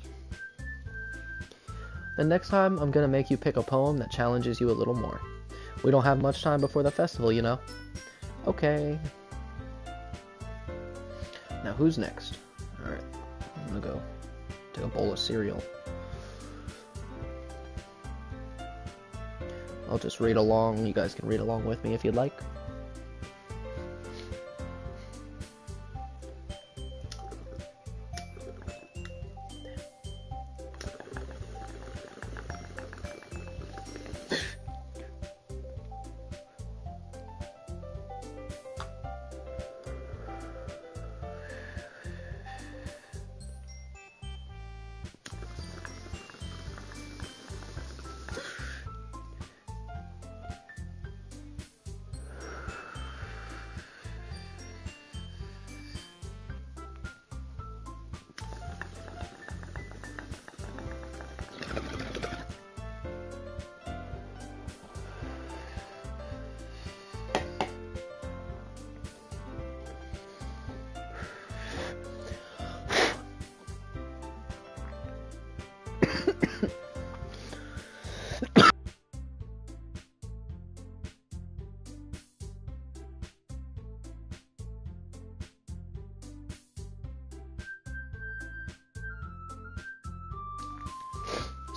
The next time, I'm gonna make you pick a poem that challenges you a little more. We don't have much time before the festival, you know. Okay. Now, who's next? Alright, I'm gonna go take a bowl of cereal. I'll just read along. You guys can read along with me if you'd like.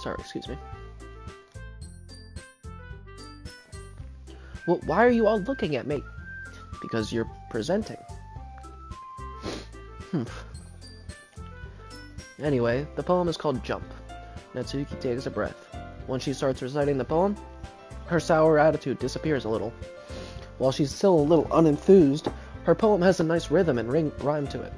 Sorry, excuse me. Well, why are you all looking at me? Because you're presenting. Anyway, the poem is called Jump. Natsuki takes a breath. When she starts reciting the poem, her sour attitude disappears a little. While she's still a little unenthused, her poem has a nice rhythm and rhyme to it.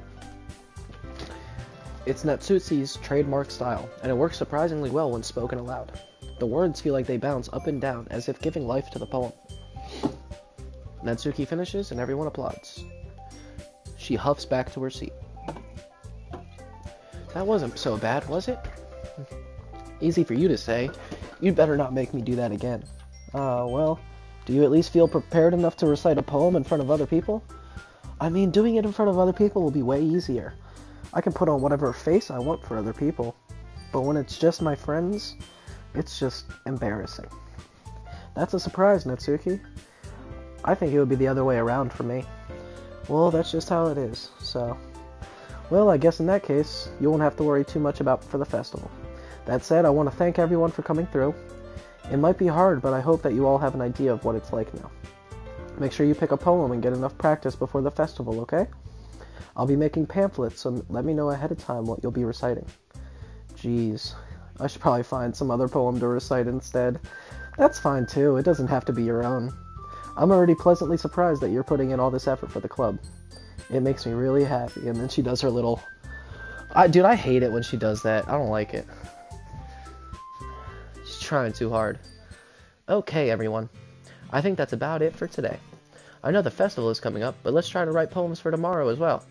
It's Natsuki's trademark style, and it works surprisingly well when spoken aloud. The words feel like they bounce up and down, as if giving life to the poem. Natsuki finishes, and everyone applauds. She huffs back to her seat. That wasn't so bad, was it? Easy for you to say. You'd better not make me do that again. Well, do you at least feel prepared enough to recite a poem in front of other people? I mean, doing it in front of other people will be way easier. I can put on whatever face I want for other people. But when it's just my friends, it's just embarrassing. That's a surprise, Natsuki. I think it would be the other way around for me. Well, that's just how it is, so... Well, I guess in that case, you won't have to worry too much about for the festival. That said, I want to thank everyone for coming through. It might be hard, but I hope that you all have an idea of what it's like now. Make sure you pick a poem and get enough practice before the festival, okay? I'll be making pamphlets, so let me know ahead of time what you'll be reciting. Jeez, I should probably find some other poem to recite instead. That's fine too, it doesn't have to be your own. I'm already pleasantly surprised that you're putting in all this effort for the club. It makes me really happy. And then she does her little... Dude, I hate it when she does that. I don't like it. She's trying too hard. Okay, everyone. I think that's about it for today. I know the festival is coming up, but let's try to write poems for tomorrow as well.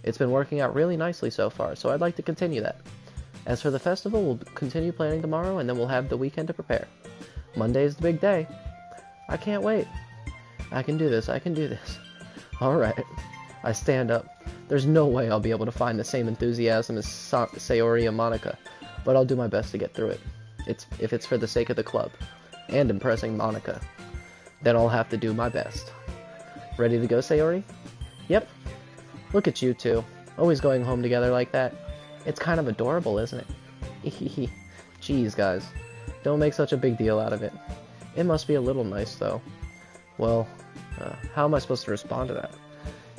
It's been working out really nicely so far, so I'd like to continue that. As for the festival, we'll continue planning tomorrow, and then we'll have the weekend to prepare. Monday is the big day. I can't wait. I can do this. I can do this. Alright. I stand up. There's no way I'll be able to find the same enthusiasm as Sayori and Monica, but I'll do my best to get through it. If it's for the sake of the club, and impressing Monica, then I'll have to do my best. Ready to go, Sayori? Yep. Look at you two, always going home together like that. It's kind of adorable, isn't it? Jeez, guys. Don't make such a big deal out of it. It must be a little nice, though. Well, how am I supposed to respond to that?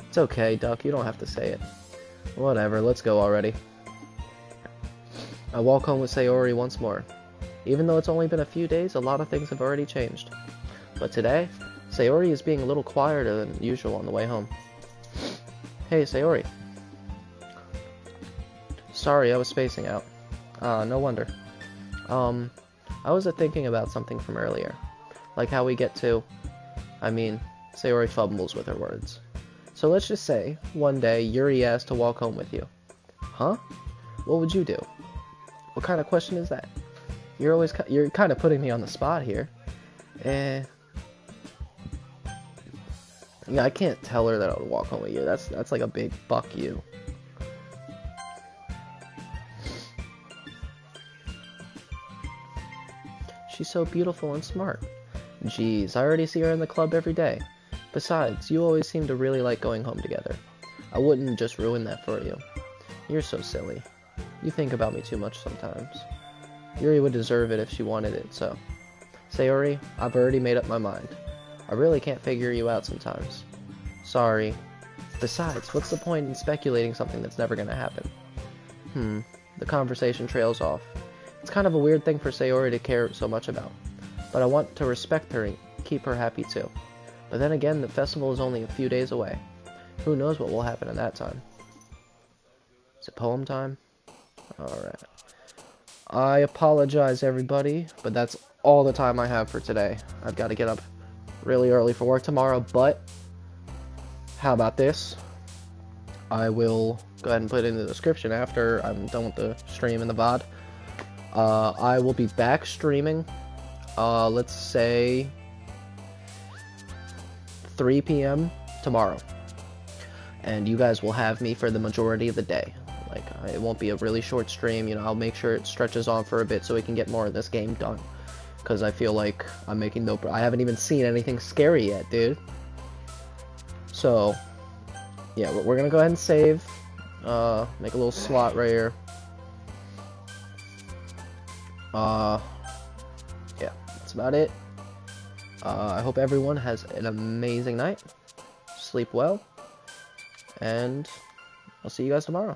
It's okay, Duck, you don't have to say it. Whatever, let's go already. I walk home with Sayori once more. Even though it's only been a few days, a lot of things have already changed. But today, Sayori is being a little quieter than usual on the way home. Hey, Sayori. Sorry, I was spacing out. No wonder. I was thinking about something from earlier. Like how we get to... Sayori fumbles with her words. So let's just say, one day, Yuri asked to walk home with you. Huh? What would you do? What kind of question is that? You're kind of putting me on the spot here. Yeah, I can't tell her that I would walk home with you. That's like a big fuck you. She's so beautiful and smart. Jeez, I already see her in the club every day. Besides, you always seem to really like going home together. I wouldn't just ruin that for you. You're so silly. You think about me too much sometimes. Yuri would deserve it if she wanted it, so... Sayori, I've already made up my mind. I really can't figure you out sometimes. Sorry. Besides, what's the point in speculating something that's never gonna happen? The conversation trails off. It's kind of a weird thing for Sayori to care so much about. But I want to respect her and keep her happy too. But then again, the festival is only a few days away. Who knows what will happen in that time? Is it poem time? Alright. I apologize, everybody, but that's all the time I have for today. I've got to get up really early for work tomorrow, but how about this? I will go ahead and put it in the description after I'm done with the stream and the VOD. I will be back streaming, let's say 3 p.m. tomorrow. And you guys will have me for the majority of the day. Like, it won't be a really short stream, you know, I'll make sure it stretches on for a bit so we can get more of this game done. Because I feel like I'm making I haven't even seen anything scary yet, dude. So, yeah, we're gonna go ahead and save. Make a little slot right here. Yeah, that's about it. I hope everyone has an amazing night. Sleep well, and I'll see you guys tomorrow.